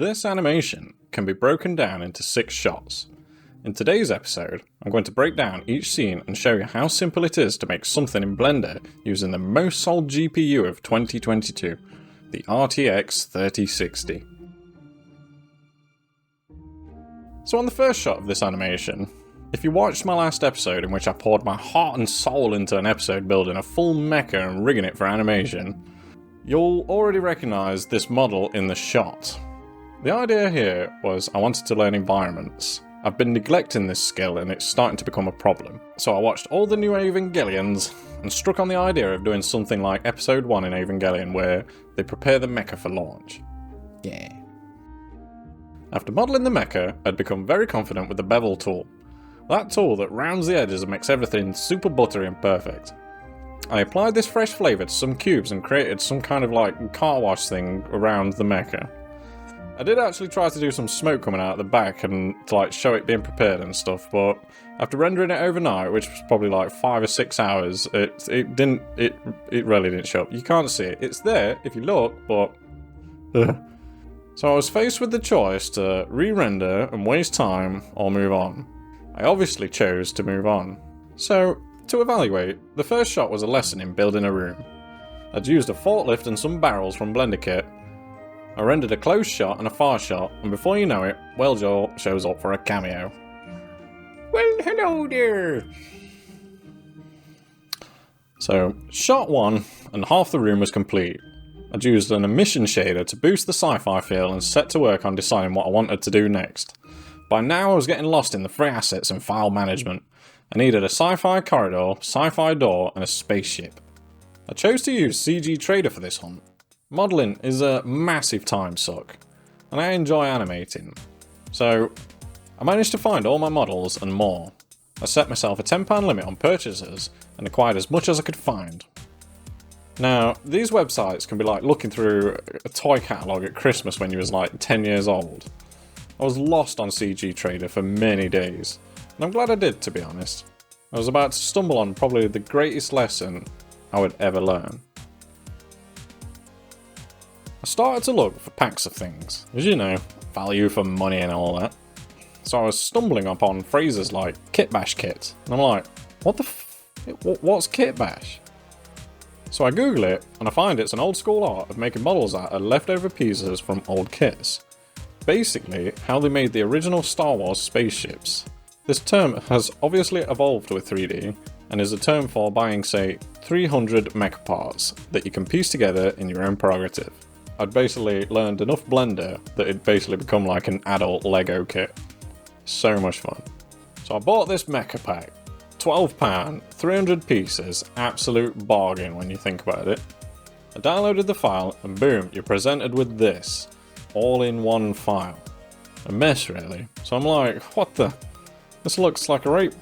This animation can be broken down into 6 shots. In today's episode, I'm going to break down each scene and show you how simple it is to make something in Blender using the most sold GPU of 2022, the RTX 3060. So on the first shot of this animation, if you watched my last episode in which I poured my heart and soul into an episode building a full mecha and rigging it for animation, you'll already recognise this model in the shot. The idea here was I wanted to learn environments. I've been neglecting this skill and it's starting to become a problem. So I watched all the new Evangelions and struck on the idea of doing something like episode 1 in Evangelion where they prepare the mecha for launch. Yeah. After modelling the mecha, I'd become very confident with the bevel tool. That tool that rounds the edges and makes everything super buttery and perfect. I applied this fresh flavour to some cubes and created some kind of like car wash thing around the mecha. I did actually try to do some smoke coming out the back and to like show it being prepared and stuff, but after rendering it overnight, which was probably like 5 or 6 hours, it really didn't show up. You can't see it. It's there if you look, but So I was faced with the choice to re-render and waste time or move on. I obviously chose to move on. So, to evaluate, the first shot was a lesson in building a room. I'd used a forklift and some barrels from Blender Kit. I rendered a close shot and a far shot, and before you know it, Welljaw shows up for a cameo. Well, hello there! So, shot 1, and half the room was complete. I'd used an emission shader to boost the sci-fi feel and set to work on deciding what I wanted to do next. By now I was getting lost in the free assets and file management. I needed a sci-fi corridor, sci-fi door, and a spaceship. I chose to use CG Trader for this hunt. Modelling is a massive time suck, and I enjoy animating. So, I managed to find all my models and more. I set myself a £10 limit on purchases and acquired as much as I could find. Now, these websites can be like looking through a toy catalogue at Christmas when you was like 10 years old. I was lost on CG Trader for many days, and I'm glad I did, to be honest. I was about to stumble on probably the greatest lesson I would ever learn. I started to look for packs of things, as you know, value for money and all that. So I was stumbling upon phrases like Kitbash kit, and I'm like, what's Kitbash? So I Google it, and I find it's an old school art of making models out of leftover pieces from old kits. Basically, how they made the original Star Wars spaceships. This term has obviously evolved with 3D, and is a term for buying, say, 300 mecha parts that you can piece together in your own prerogative. I'd basically learned enough Blender that it'd basically become like an adult Lego kit. So much fun. So I bought this mecha pack. £12, 300 pieces, absolute bargain when you think about it. I downloaded the file and boom, you're presented with this. All in one file. A mess really. So I'm like, what the? This looks like a right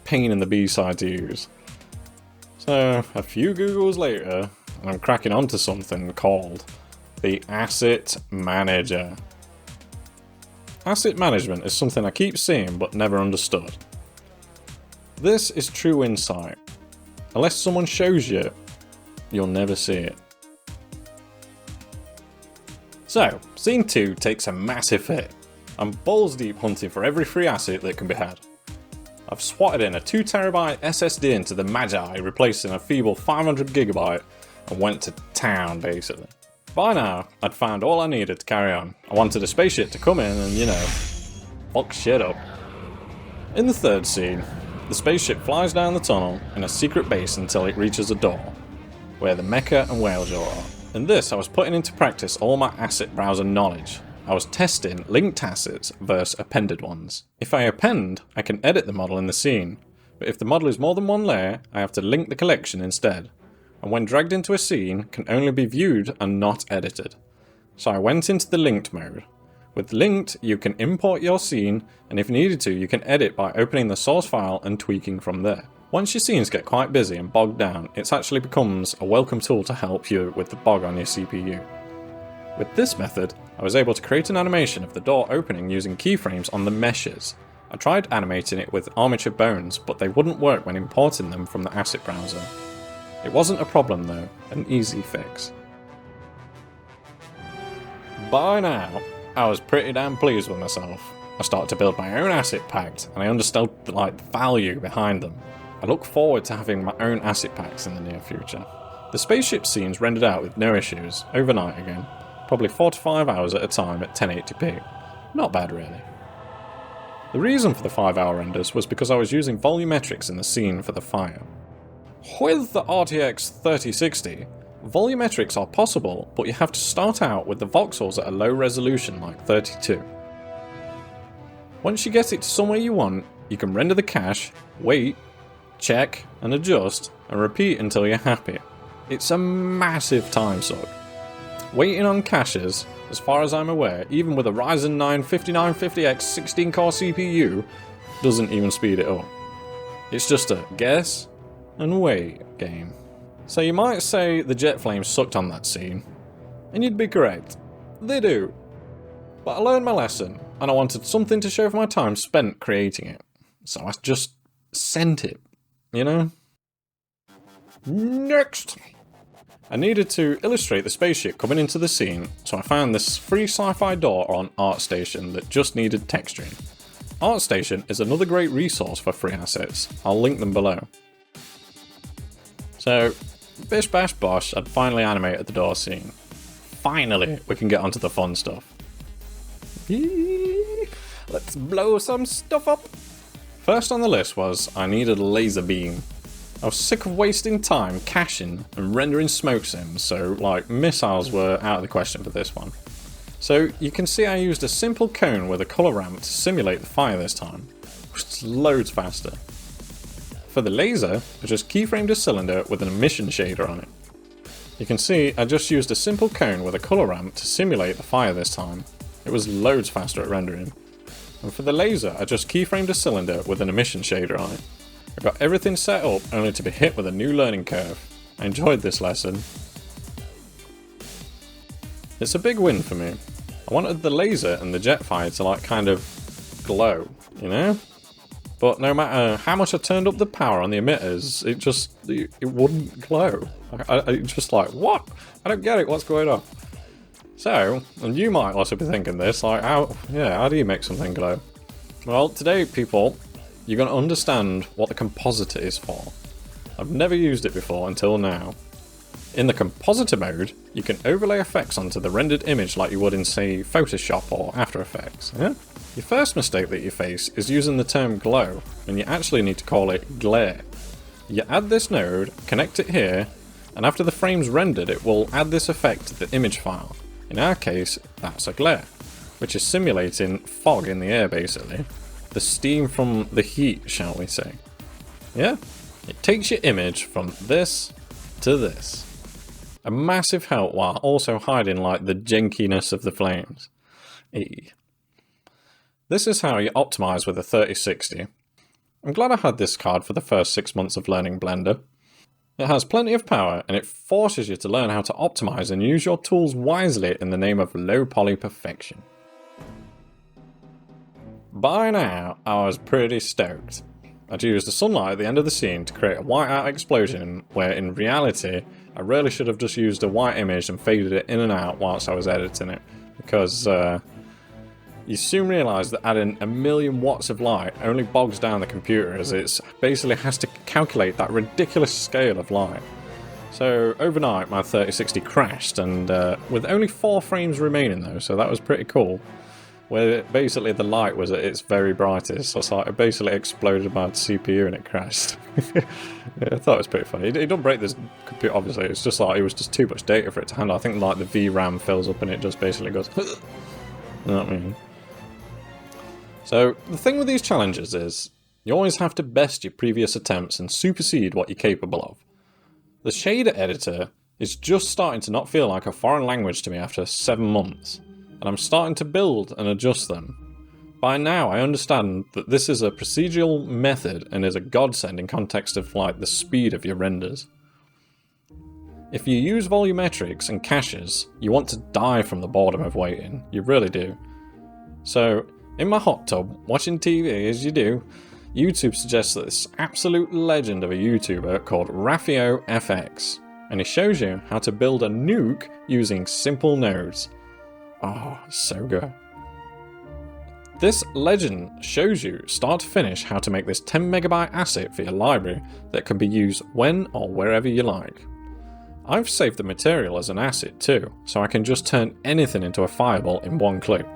pain in the B-side to use. So a few Googles later, and I'm cracking onto something called the Asset Manager. Asset management is something I keep seeing but never understood. This is true insight. Unless someone shows you, you'll never see it. So, scene 2 takes a massive hit. I'm balls deep hunting for every free asset that can be had. I've swatted in a 2TB SSD into the Magi, replacing a feeble 500GB, and went to town basically. By now, I'd found all I needed to carry on. I wanted a spaceship to come in and, you know, fuck shit up. In the third scene, the spaceship flies down the tunnel in a secret base until it reaches a door, where the mecha and Whalejaw are. In this, I was putting into practice all my asset browser knowledge. I was testing linked assets versus appended ones. If I append, I can edit the model in the scene, but if the model is more than one layer, I have to link the collection instead, and when dragged into a scene, can only be viewed and not edited. So I went into the linked mode. With linked, you can import your scene, and if needed to, you can edit by opening the source file and tweaking from there. Once your scenes get quite busy and bogged down, it actually becomes a welcome tool to help you with the bog on your CPU. With this method, I was able to create an animation of the door opening using keyframes on the meshes. I tried animating it with armature bones, but they wouldn't work when importing them from the asset browser. It wasn't a problem though, an easy fix. By now, I was pretty damn pleased with myself. I started to build my own asset packs, and I understood the value behind them. I look forward to having my own asset packs in the near future. The spaceship scenes rendered out with no issues, overnight again, probably 4 to 5 hours at a time at 1080p. Not bad really. The reason for the 5-hour renders was because I was using volumetrics in the scene for the fire. With the RTX 3060, volumetrics are possible, but you have to start out with the voxels at a low resolution like 32. Once you get it to somewhere you want, you can render the cache, wait, check and adjust, and repeat until you're happy. It's a massive time suck. Waiting on caches, as far as I'm aware, even with a Ryzen 9 5950X 16-core CPU, doesn't even speed it up. It's just a guess and wait game. So you might say the jet flames sucked on that scene, and you'd be correct. They do. But I learned my lesson, and I wanted something to show for my time spent creating it. So I just sent it, you know? Next! I needed to illustrate the spaceship coming into the scene, so I found this free sci-fi door on ArtStation that just needed texturing. ArtStation is another great resource for free assets. I'll link them below. So, bish bash bosh, I'd finally animated the door scene. Finally, we can get onto the fun stuff. Let's blow some stuff up! First on the list was, I needed a laser beam. I was sick of wasting time caching and rendering smoke sims, so missiles were out of the question for this one. So you can see I used a simple cone with a colour ramp to simulate the fire this time, which is loads faster. For the laser, I just keyframed a cylinder with an emission shader on it. You can see I just used a simple cone with a colour ramp to simulate the fire this time. It was loads faster at rendering. And for the laser, I just keyframed a cylinder with an emission shader on it. I got everything set up only to be hit with a new learning curve. I enjoyed this lesson. It's a big win for me. I wanted the laser and the jet fire to kind of glow, you know? But no matter how much I turned up the power on the emitters, it wouldn't glow. I just what? I don't get it, what's going on? So, and you might also be thinking this, how do you make something glow? Well, today, people, you're going to understand what the compositor is for. I've never used it before until now. In the compositor mode, you can overlay effects onto the rendered image like you would in, say, Photoshop or After Effects. Yeah? Your first mistake that you face is using the term glow, when you actually need to call it glare. You add this node, connect it here, and after the frame's rendered, it will add this effect to the image file. In our case, that's a glare, which is simulating fog in the air basically. The steam from the heat, shall we say. Yeah? It takes your image from this to this. A massive help while also hiding the jankiness of the flames. This is how you optimize with a 3060. I'm glad I had this card for the first 6 months of learning Blender. It has plenty of power and it forces you to learn how to optimize and use your tools wisely in the name of low poly perfection. By now, I was pretty stoked. I'd used the sunlight at the end of the scene to create a whiteout explosion where in reality, I really should have just used a white image and faded it in and out whilst I was editing it, because you soon realise that adding 1,000,000 watts of light only bogs down the computer as it basically has to calculate that ridiculous scale of light. So overnight my 3060 crashed and with only 4 frames remaining though, so that was pretty cool. Where basically the light was at its very brightest, so it basically exploded my CPU and it crashed. Yeah, I thought it was pretty funny. It don't break this computer, obviously, it's just it was just too much data for it to handle. I think the VRAM fills up and it just basically goes, you know what I mean? So the thing with these challenges is, you always have to best your previous attempts and supersede what you're capable of. The shader editor is just starting to not feel like a foreign language to me after 7 months. And I'm starting to build and adjust them. By now I understand that this is a procedural method and is a godsend in context of the speed of your renders. If you use volumetrics and caches, you want to die from the boredom of waiting, you really do. So, in my hot tub, watching TV as you do, YouTube suggests this absolute legend of a YouTuber called RafioFX, and he shows you how to build a nuke using simple nodes. Oh, so good. This legend shows you start to finish how to make this 10 megabyte asset for your library that can be used when or wherever you like. I've saved the material as an asset too, so I can just turn anything into a fireball in one click.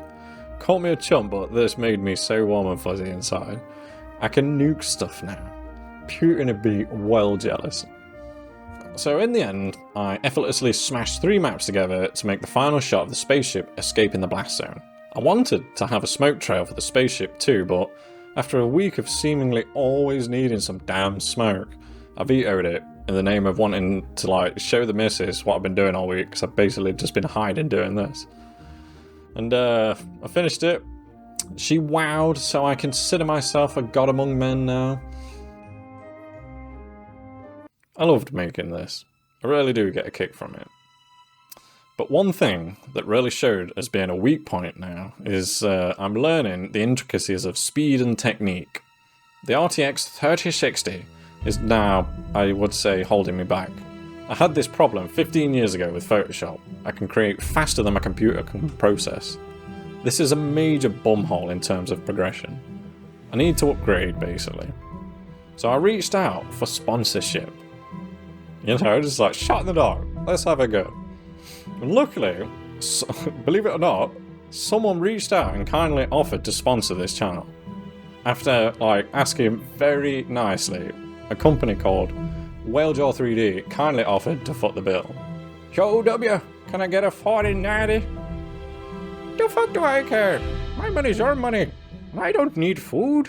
Call me a chump, but this made me so warm and fuzzy inside. I can nuke stuff now. Putin would be well jealous. So in the end, I effortlessly smashed 3 maps together to make the final shot of the spaceship escaping the blast zone. I wanted to have a smoke trail for the spaceship too, but after a week of seemingly always needing some damn smoke, I vetoed it in the name of wanting to show the missus what I've been doing all week, because I've basically just been hiding doing this. And I finished it. She wowed, so I consider myself a god among men now. I loved making this. I really do get a kick from it. But one thing that really showed as being a weak point now is I'm learning the intricacies of speed and technique. The RTX 3060 is now, I would say, holding me back. I had this problem 15 years ago with Photoshop. I can create faster than my computer can process. This is a major bumhole in terms of progression. I need to upgrade, basically. So I reached out for sponsorship. You know, just like, shut in the dark, let's have a go. And luckily, believe it or not, someone reached out and kindly offered to sponsor this channel. After asking very nicely, a company called Whalejaw 3D kindly offered to foot the bill. Yo W, can I get a 4090? The fuck do I care? My money's your money. I don't need food.